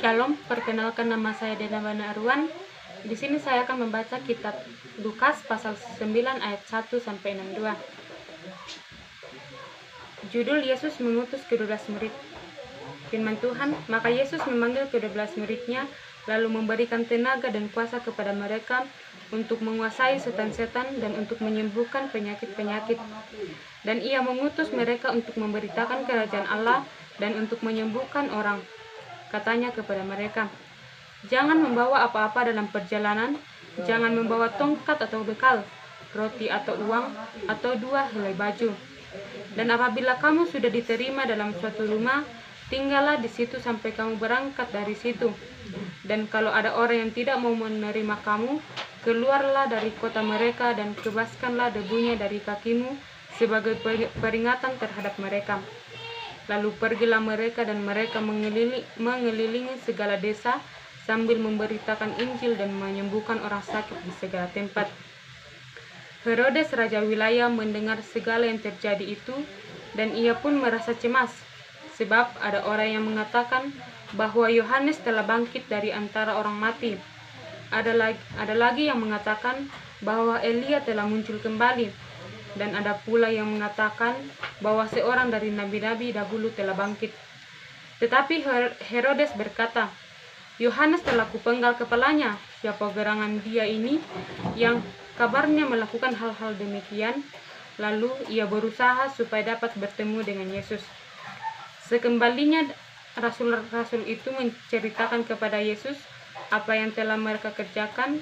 Shalom, perkenalkan nama saya Dena Bana Arwan. Di sini saya akan membaca kitab Lukas pasal 9 ayat 1 sampai 62. Judul Yesus mengutus ke-12 murid. Firman Tuhan, maka Yesus memanggil ke-12 muridnya, lalu memberikan tenaga dan kuasa kepada mereka untuk menguasai setan-setan dan untuk menyembuhkan penyakit-penyakit. Dan ia mengutus mereka untuk memberitakan kerajaan Allah dan untuk menyembuhkan orang. Katanya kepada mereka, jangan membawa apa-apa dalam perjalanan, jangan membawa tongkat atau bekal, roti atau uang, atau 2 helai baju. Dan apabila kamu sudah diterima dalam suatu rumah, tinggallah di situ sampai kamu berangkat dari situ. Dan kalau ada orang yang tidak mau menerima kamu, keluarlah dari kota mereka dan kebaskanlah debunya dari kakimu sebagai peringatan terhadap mereka. Lalu pergilah mereka dan mereka mengelilingi segala desa sambil memberitakan Injil dan menyembuhkan orang sakit di segala tempat. Herodes raja wilayah mendengar segala yang terjadi itu, dan ia pun merasa cemas, sebab ada orang yang mengatakan bahwa Yohanes telah bangkit dari antara orang mati. Ada lagi yang mengatakan bahwa Elia telah muncul kembali. Dan ada pula yang mengatakan bahwa seorang dari nabi-nabi dahulu telah bangkit. Tetapi Herodes berkata, Yohanes telah kupenggal kepalanya. Siapa gerangan dia ini yang kabarnya melakukan hal-hal demikian? Lalu ia berusaha supaya dapat bertemu dengan Yesus. Sekembalinya rasul-rasul itu menceritakan kepada Yesus apa yang telah mereka kerjakan.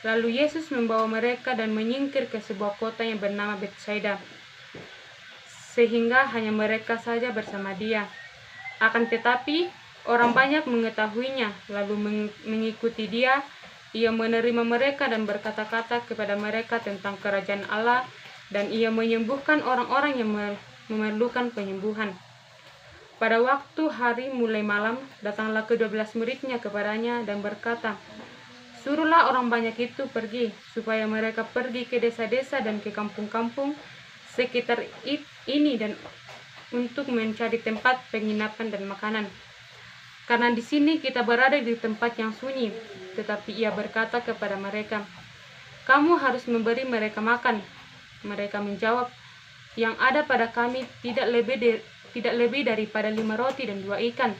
Lalu Yesus membawa mereka dan menyingkir ke sebuah kota yang bernama Betsaida, sehingga hanya mereka saja bersama dia. Akan tetapi orang banyak mengetahuinya, lalu mengikuti dia. Ia menerima mereka dan berkata-kata kepada mereka tentang kerajaan Allah, dan ia menyembuhkan orang-orang yang memerlukan penyembuhan. Pada waktu hari mulai malam, datanglah ke-12 muridnya kepadanya dan berkata, suruhlah orang banyak itu pergi, supaya mereka pergi ke desa-desa dan ke kampung-kampung sekitar ini dan untuk mencari tempat penginapan dan makanan. Karena di sini kita berada di tempat yang sunyi. Tetapi ia berkata kepada mereka, kamu harus memberi mereka makan. Mereka menjawab, yang ada pada kami tidak lebih daripada 5 roti dan 2 ikan.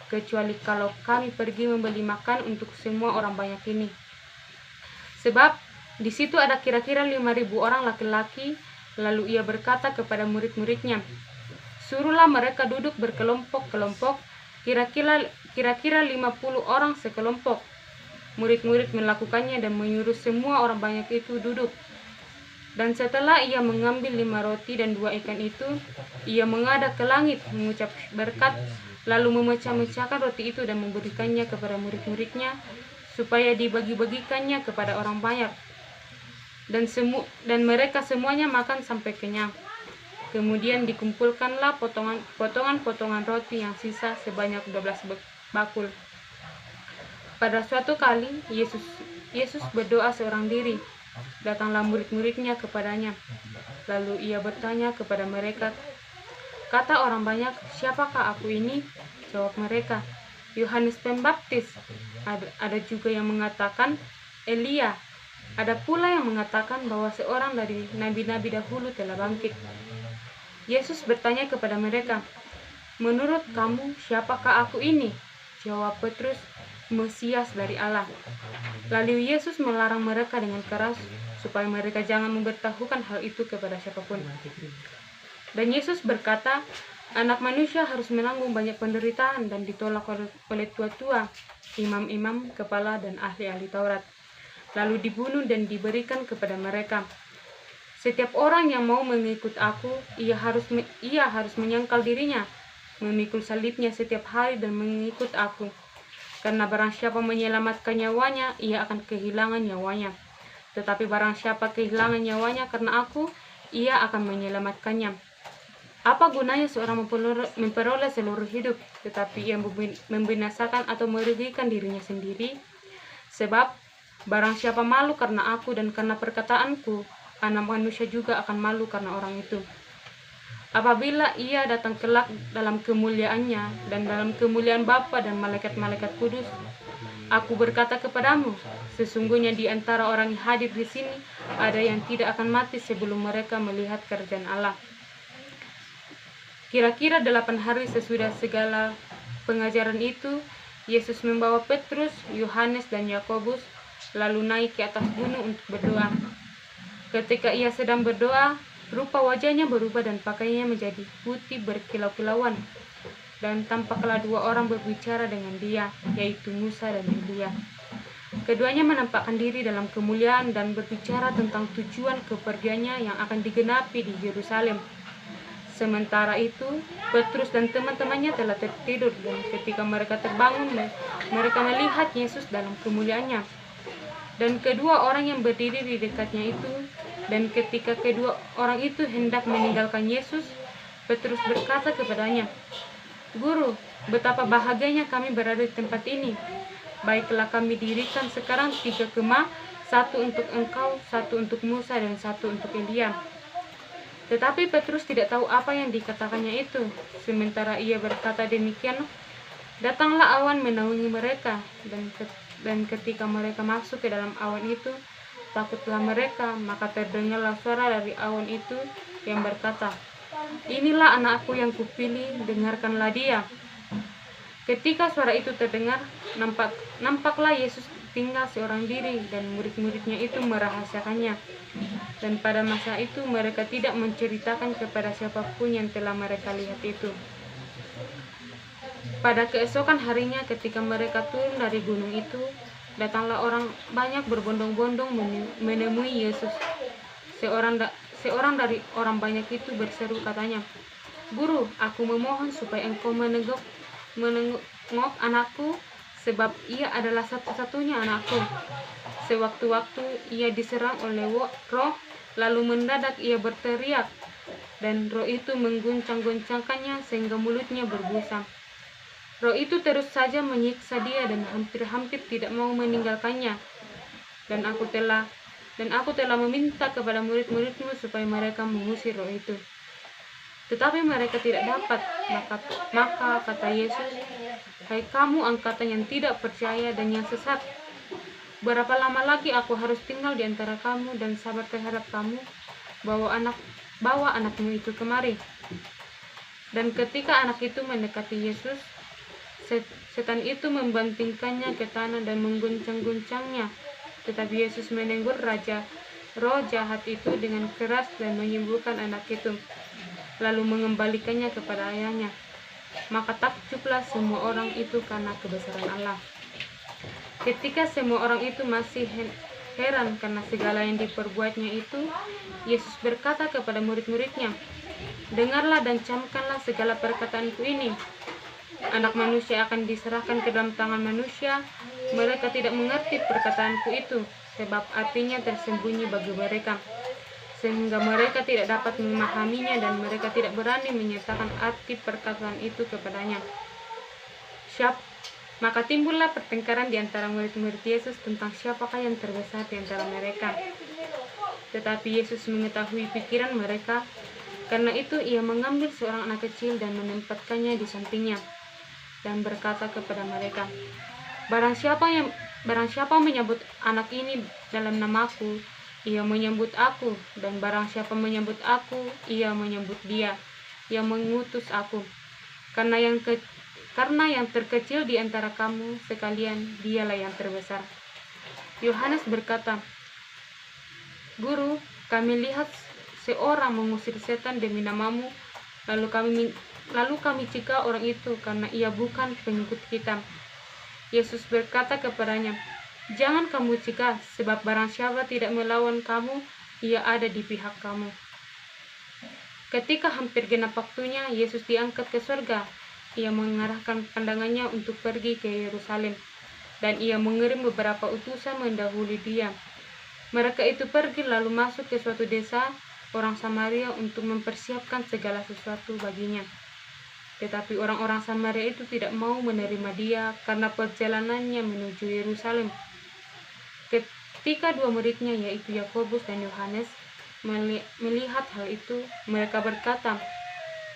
Kecuali kalau kami pergi membeli makan untuk semua orang banyak ini. Sebab di situ ada kira-kira 5.000 orang laki-laki. Lalu ia berkata kepada murid-muridnya, suruhlah mereka duduk berkelompok-kelompok, kira-kira 50 orang sekelompok. Murid-murid melakukannya dan menyuruh semua orang banyak itu duduk. Dan setelah ia mengambil 5 roti dan 2 ikan itu, ia menghadap ke langit, mengucap berkat, lalu memecah-mecahkan roti itu dan memberikannya kepada murid-muridnya, supaya dibagi-bagikannya kepada orang banyak. Dan mereka semuanya makan sampai kenyang. Kemudian dikumpulkanlah potongan-potongan roti yang sisa sebanyak 12 bakul. Pada suatu kali, Yesus berdoa seorang diri. Datanglah murid-muridnya kepadanya. Lalu ia bertanya kepada mereka, kata orang banyak, siapakah aku ini? Jawab mereka, Yohanes Pembaptis. Ada juga yang mengatakan Elia. Ada pula yang mengatakan bahwa seorang dari nabi-nabi dahulu telah bangkit. Yesus bertanya kepada mereka, menurut kamu siapakah aku ini? Jawab Petrus, Mesias dari Allah. Lalu Yesus melarang mereka dengan keras supaya mereka jangan memberitahukan hal itu kepada siapapun. Dan Yesus berkata, anak manusia harus menanggung banyak penderitaan dan ditolak oleh tua-tua, imam-imam, kepala, dan ahli-ahli Taurat, lalu dibunuh dan diberikan kepada mereka. Setiap orang yang mau mengikut aku, ia harus menyangkal dirinya, memikul salibnya setiap hari dan mengikut aku. Karena barang siapa menyelamatkan nyawanya, ia akan kehilangan nyawanya. Tetapi barang siapa kehilangan nyawanya karena aku, ia akan menyelamatkannya. Apa gunanya seorang memperoleh seluruh hidup, tetapi ia membinasakan atau merugikan dirinya sendiri? Sebab barang siapa malu karena aku dan karena perkataanku, anak manusia juga akan malu karena orang itu. apabila ia datang kelak dalam kemuliaannya dan dalam kemuliaan Bapa dan malaikat-malaikat kudus. Aku berkata kepadamu, sesungguhnya di antara orang yang hadir di sini ada yang tidak akan mati sebelum mereka melihat kerajaan Allah." Kira-kira 8 hari sesudah segala pengajaran itu, Yesus membawa Petrus, Yohanes, dan Yakobus lalu naik ke atas gunung untuk berdoa. Ketika ia sedang berdoa, rupa wajahnya berubah dan pakaiannya menjadi putih berkilau-kilauan. Dan tampaklah 2 orang berbicara dengan dia, yaitu Musa dan Elia. Keduanya menampakkan diri dalam kemuliaan dan berbicara tentang tujuan kepergiannya yang akan digenapi di Yerusalem. Sementara itu, Petrus dan teman-temannya telah tertidur, dan ketika mereka terbangun, mereka melihat Yesus dalam kemuliaannya. Dan kedua orang yang berdiri di dekatnya itu, dan ketika kedua orang itu hendak meninggalkan Yesus, Petrus berkata kepadanya, "Guru, betapa bahagianya kami berada di tempat ini. Baiklah kami dirikan sekarang 3 kemah, 1 untuk engkau, 1 untuk Musa, dan 1 untuk Elia." Tetapi Petrus tidak tahu apa yang dikatakannya itu. Sementara ia berkata demikian, datanglah awan menaungi mereka, dan ketika mereka masuk ke dalam awan itu, takutlah mereka. Maka terdengarlah suara dari awan itu yang berkata, "Inilah anakku yang kupilih, dengarkanlah dia." Ketika suara itu terdengar, nampaklah Yesus tinggal seorang diri, dan murid-muridnya itu merahasiakannya. Dan pada masa itu mereka tidak menceritakan kepada siapapun yang telah mereka lihat itu. Pada keesokan harinya ketika mereka turun dari gunung itu, datanglah orang banyak berbondong-bondong menemui Yesus. Seorang dari orang banyak itu berseru katanya, "Guru, aku memohon supaya engkau menengok anakku, sebab ia adalah satu-satunya anakku. Sewaktu-waktu ia diserang oleh roh, lalu mendadak ia berteriak, dan roh itu mengguncang-guncangkannya sehingga mulutnya berbusa. Roh itu terus saja menyiksa dia dan hampir-hampir tidak mau meninggalkannya. Dan aku telah meminta kepada murid-muridmu supaya mereka mengusir roh itu, tetapi mereka tidak dapat." Maka kata Yesus, "Hai kamu angkatan yang tidak percaya dan yang sesat, berapa lama lagi aku harus tinggal di antara kamu dan sabar terhadap kamu? Bawa anakmu itu kemari." Dan ketika anak itu mendekati Yesus, setan itu membantingkannya ke tanah dan mengguncang-guncangnya. Tetapi Yesus menegur roh jahat itu dengan keras dan menyembuhkan anak itu, lalu mengembalikannya kepada ayahnya. Maka takjublah semua orang itu karena kebesaran Allah. Ketika semua orang itu masih heran karena segala yang diperbuatnya itu, Yesus berkata kepada murid-muridnya, "Dengarlah dan camkanlah segala perkataanku ini. Anak manusia akan diserahkan ke dalam tangan manusia. Mereka tidak mengerti perkataanku itu, sebab artinya tersembunyi bagi mereka, sehingga mereka tidak dapat memahaminya dan mereka tidak berani menyatakan arti perkataan itu kepadanya." Maka timbullah pertengkaran di antara murid-murid Yesus tentang siapakah yang terbesar di antara mereka. Tetapi Yesus mengetahui pikiran mereka, karena itu ia mengambil seorang anak kecil dan menempatkannya di sampingnya, dan berkata kepada mereka, Barang siapa menyebut anak ini dalam namaku, ia menyebut aku, dan barang siapa menyebut aku, ia menyebut dia yang mengutus aku. Karena yang terkecil di antara kamu sekalian, dialah yang terbesar." Yohanes berkata, "Guru, kami lihat seorang mengusir setan demi namamu, lalu kami cegah orang itu karena ia bukan pengikut kita." Yesus berkata kepadanya, "Jangan kamu cegah, sebab barang siapa tidak melawan kamu, ia ada di pihak kamu." Ketika hampir genap waktunya, Yesus diangkat ke surga. Ia mengarahkan pandangannya untuk pergi ke Yerusalem, dan ia mengirim beberapa utusan mendahului dia. Mereka itu pergi lalu masuk ke suatu desa orang Samaria untuk mempersiapkan segala sesuatu baginya. Tetapi orang-orang Samaria itu tidak mau menerima dia karena perjalanannya menuju Yerusalem. Ketika 2 muridnya, yaitu Yakobus dan Yohanes, melihat hal itu, mereka berkata,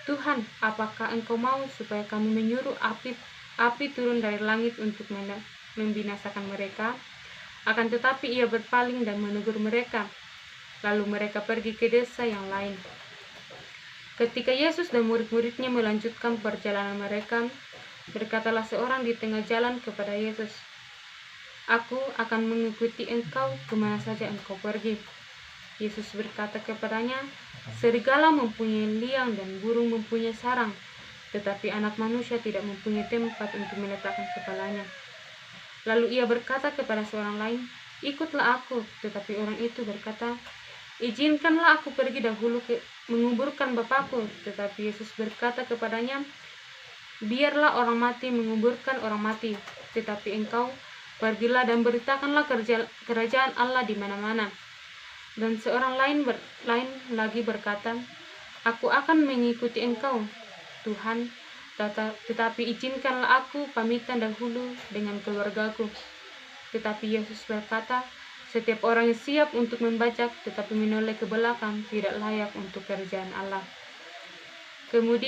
Tuhan, apakah engkau mau supaya kami menyuruh api turun dari langit untuk membinasakan mereka? Akan tetapi ia berpaling dan menegur mereka. Lalu mereka pergi ke desa yang lain. Ketika Yesus dan murid-muridnya melanjutkan perjalanan mereka, berkatalah seorang di tengah jalan kepada Yesus, "Aku akan mengikuti engkau kemana saja engkau pergi." Yesus berkata kepadanya, "Serigala mempunyai liang dan burung mempunyai sarang, tetapi anak manusia tidak mempunyai tempat untuk meletakkan kepalanya." Lalu ia berkata kepada seorang lain, "Ikutlah aku." Tetapi orang itu berkata, "Izinkanlah aku pergi dahulu menguburkan Bapakku." Tetapi Yesus berkata kepadanya, "Biarlah orang mati menguburkan orang mati, tetapi engkau pergilah dan beritakanlah kerajaan Allah di mana-mana." Dan seorang lain lagi berkata, "Aku akan mengikuti engkau, Tuhan, tetapi izinkanlah aku pamitan dahulu dengan keluargaku." Tetapi Yesus berkata, "Setiap orang yang siap untuk membajak tetapi menoleh ke belakang tidak layak untuk kerajaan Allah." Kemudian